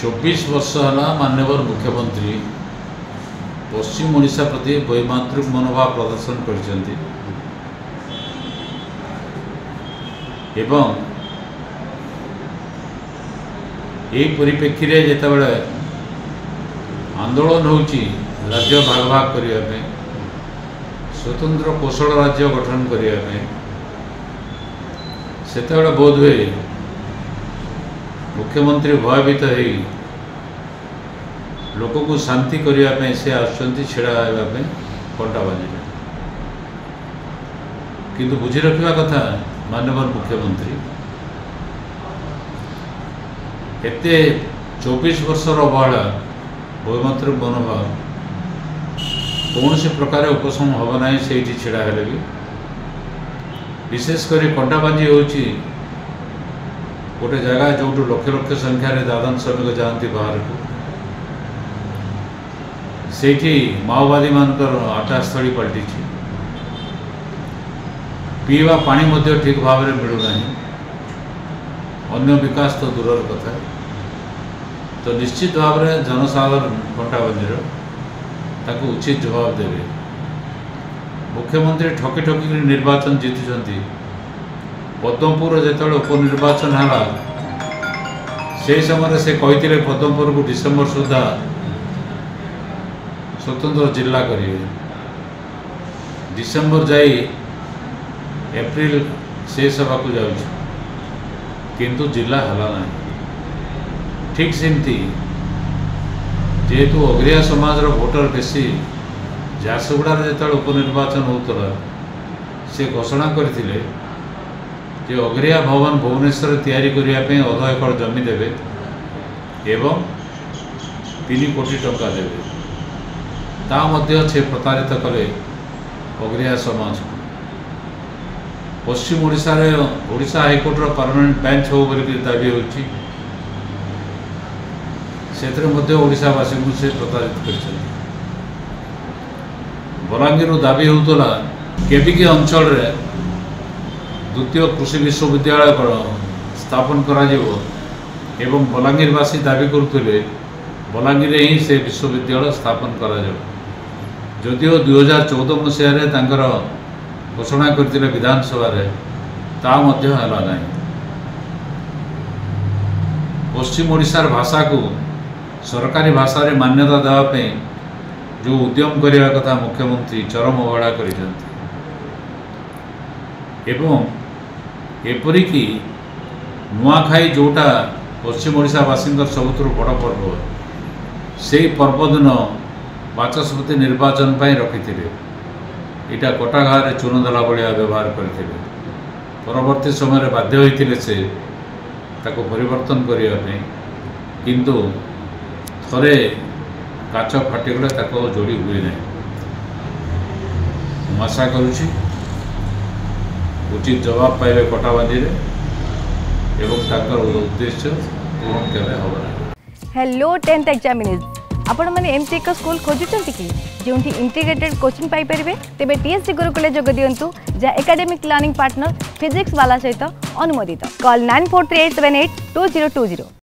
24 वर्ष है माननीय मुख्यमंत्री पश्चिम ओडिशा प्रति वैमात्रिक मनोभाव प्रदर्शन कर परिप्रेक्षी में जितेबाला आंदोलन हो राज्य भाग भाग करने स्वतंत्र कौशल राज्य गठन करने से बोध हुए मुख्यमंत्री भयभीत हो लोक को शांति करने से आसुँच छिड़ा कंटाबाजी किंतु बुझी रखा कथा माननीय मुख्यमंत्री एते 24 वर्षर अवहेला वैमात्रिक मनोभाव कौन से प्रकार उपशम हम ना से छिड़ा हेले भी विशेषकर कंटाबाजी होची गोटे जगह जो लक्ष लक्ष संख्यार दादन श्रमिक जाती बाहर को से माओवादी मानकर आटास्थली पलटि पीवा पानी मध्य ठीक भाव में मिलूना अन्य विकास तो दूर कथा तो निश्चित भाव में जनसाधारण कंटाबाजी ताकू उचित जवाब देवे। मुख्यमंत्री ठकी ठकी निर्वाचन जीति पद्मपुर जो उपनिर्वाचन है से समय से कहते पद्मपुर को डिसेम्बर सुधा स्वतंत्र जिला करेंगे डिसेम्बर जाई एप्रिल शेष होगा जाऊँ किंतु जिला हला ना ठीक सेमती जेहेतु अग्रिया समाज भोटर बेसी झारसुगुड़ा जो उपनिर्वाचन होता से घोषणा करते जे अग्रिया भवन भुवनेश्वर तैयारी करने अध एकड़ जमी देवे एवं 3 कोटी टंका देवे ता मध्य से प्रतारित कले अग्रिया समाज को पश्चिम ओडिशा रे ओडिशा हाईकोर्टर परमानेंट बेंच हो दाबी होची ओडिशावासी को से प्रतारित कर बलांगीर दाबी होता केबिके अंचल रे द्वितीय कृषि विश्वविद्यालय स्थापन करा एवं बलांगीरवासी दाबी करुले बलांगीर ही से विश्वविद्यालय स्थापन करा जदिओ 2014 मसीह घोषणा करते विधानसभा ना पश्चिम ओडिशार भाषा को सरकारी भाषा रे मान्यता देवाई जो उद्यम करने कथा मुख्यमंत्री चरम अवहेला एपरिकी नुआखाई जोटा पश्चिम ओडिशावासी सबुठ बड़ पर्व से पर्व दिन बाचस्पति निर्वाचन पर रखी इटा कटाघारे चून देला भाया व्यवहार करते परवर्ती समय बाध्य होते से ताको परिवर्तन करने किंतु थरे काच फाटिगले ताको जोड़ी हुए ना आशा करुच्ची उचित जवाब पाइबे कटाबाजी एवं उद्देश्य पूर्ण केवे होबना। हेलो 10th एग्जामिनीज आपण माने एमती एक स्कूल खोजुचंती कि जोंठी इंटीग्रेटेड कोचिंग पाई परिबे तेबे टीएससी गुरुकुले जोग दियंतु जा एकेडमिक लर्निंग पार्टनर फिजिक्स वाला सहित अनुमोदित कॉल 9438782020।